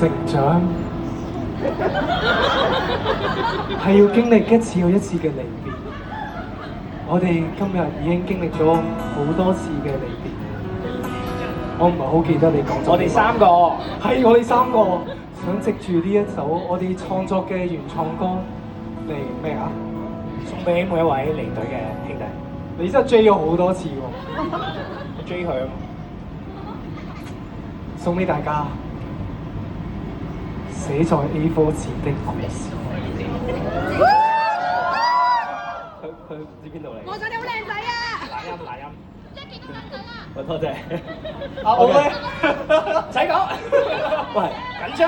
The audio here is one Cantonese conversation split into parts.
成長係要經歷一次又一次嘅離別。我哋今日已經經歷咗好多次嘅離別。我唔係好記得你講咗。我哋三個係我哋三個想藉住呢一首我哋創作嘅原創歌嚟咩啊？送俾每一位離隊嘅兄弟。你真係追咗好多次喎！你追佢啊嘛！送俾大家，寫在 A4 紙的故事。佢唔知邊度嚟？我想你好靚仔啊！懶音。一見到靚仔啊！喂，多謝。阿奧咧，唔使講。喂，緊張。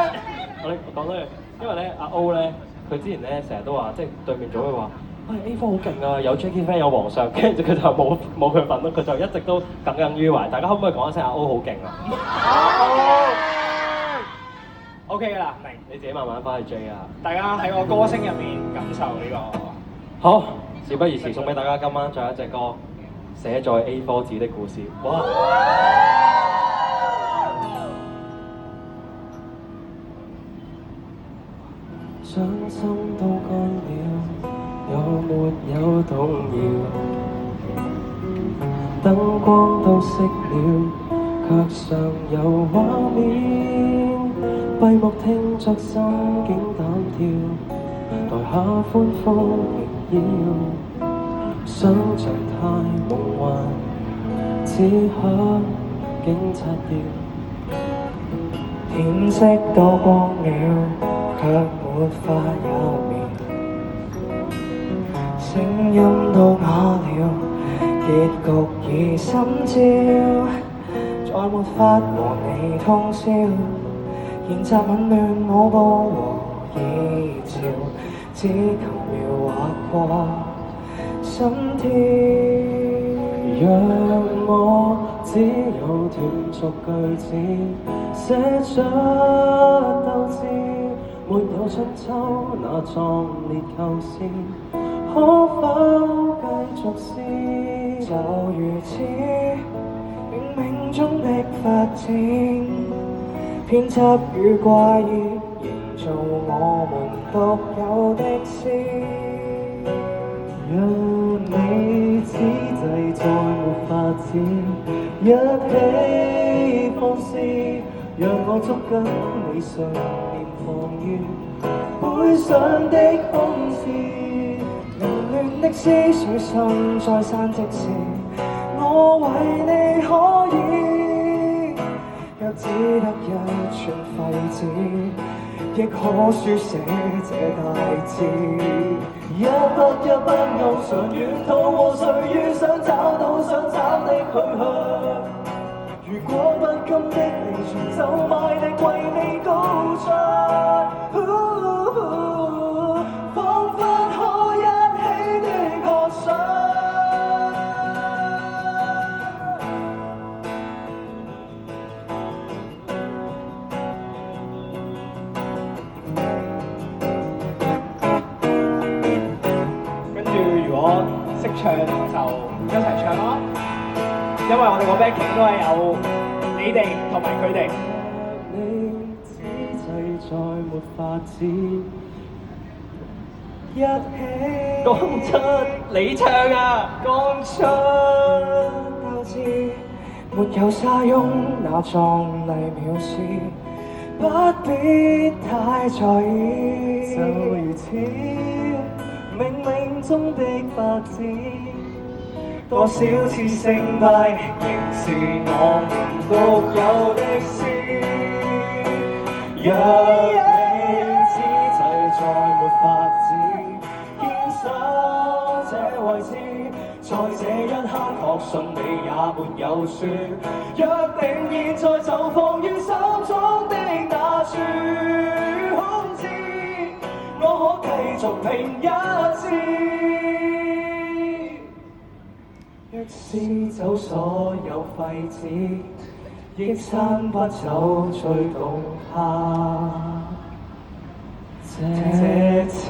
我講多嘢，因為咧阿 O 咧，佢之前咧成日都話，即係對面組佢話，喂 A4 好勁啊，有 Jackie Fan 有皇上，跟住佢就冇佢份咯，佢就一直都耿耿於懷。大家可唔可以講一聲阿 O 好勁啊？OK 㗎啦，明。你自己慢慢翻去追啊！大家喺我歌聲入面感受呢個。好，事不宜遲，送俾大家今晚最後一隻歌，寫在 A4 紙的故事。哇！掌心都乾了，有沒有動搖？燈光都熄了，卻尚有畫面。閉目聽着心驚膽跳，台下歡呼縈繞，想像太夢幻，此刻竟擦掉。天色都光了，卻沒法有眠。聲音都啞了，結局已心照，再沒法和你通宵。研習紊亂舞步和意潮，只求描畫過心跳。讓我只有斷續句子，寫出鬥志，沒有春秋那壯烈構思，可否繼續試？就如此，冥冥中的發展。編輯與怪異，營造我們獨有的詩。讓你此際再沒法子，一起放肆，讓我捉緊你信念放於背上的空字。凌亂的思緒滲在散席時，我為你可以。若只得一串廢紙，亦可書寫這大字。一筆一筆勾上沿途和誰遇上，找到想找的去向。如果不甘的離場，就賣力為你高唱。彷彿可一起的歌聲。識唱就一齊唱咯，因為我哋個 backing 都係有你哋同埋佢哋。你此際再沒法子，一起講出你唱啊，講出鬥志，沒有沙翁那壯麗藐視，不必太在意。就如此。冥冥中的發展，多少次勝敗，仍是我們獨有的詩。若你此際再沒法子，堅守這位置，在這一刻確信你也沒有輸。約定現在就放於手中的那處空置，我可繼續拼一次。若是走所有廢紙，亦撐不走最動魄這次。